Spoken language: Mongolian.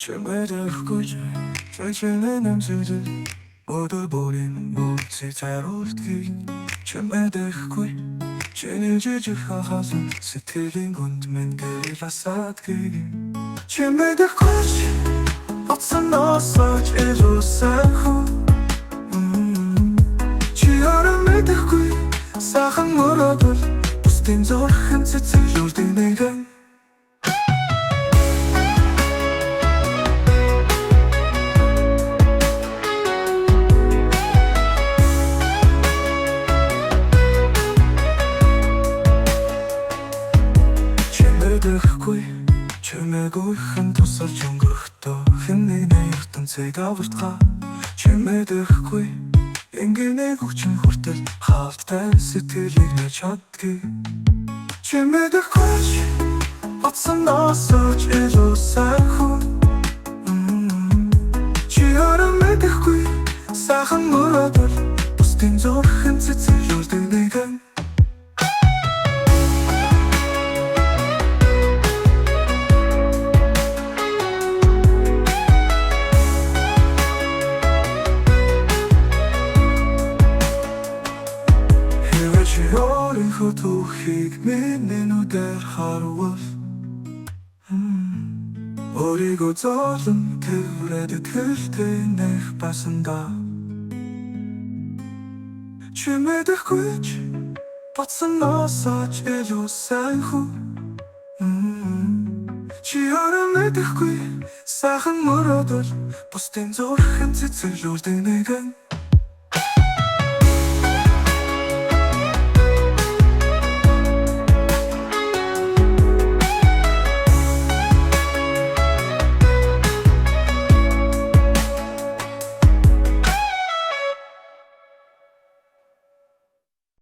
Чимээдэхгүй чичнээн амсэжэл 모두 버린 몫이 잘 울기 чимээдэхгүй чиний жижиг хахасан сэтгэлийн гүндмэн гэрэласадги чимээдэхгүй оцсоноосож илүүсэн хүн чи харамэдэхгүй сайхан мөрөдөл бусдын зорхон цэцэрлүүлдэг нэгэн Чимээдэхгүй чимээгүй хэн тусалж өнгөрөхдөө хинний ертөнцийг авартгаа чимээдэхгүй ингэний хүчин хүртэл хаалттай сэтгэлийг нэ чаддгийг чимээдэхгүй оцсоноосож илүүсэн хүн чи харамэдэхгүй сайхан мөрөдөл бусдын зорхон цэцэрлүүлдэг нэгэн Хүүхийг миний нүдээр харвал өөрийгөө зовлон тэрвэрэд ихтэй нэх басанда чимээдэхгүй бацсаноосож илүүсэн хүн чи харамэдэхгүй сайхан мөрөдөл бусдын зорхон цэцэрлүүлдэг нэгэн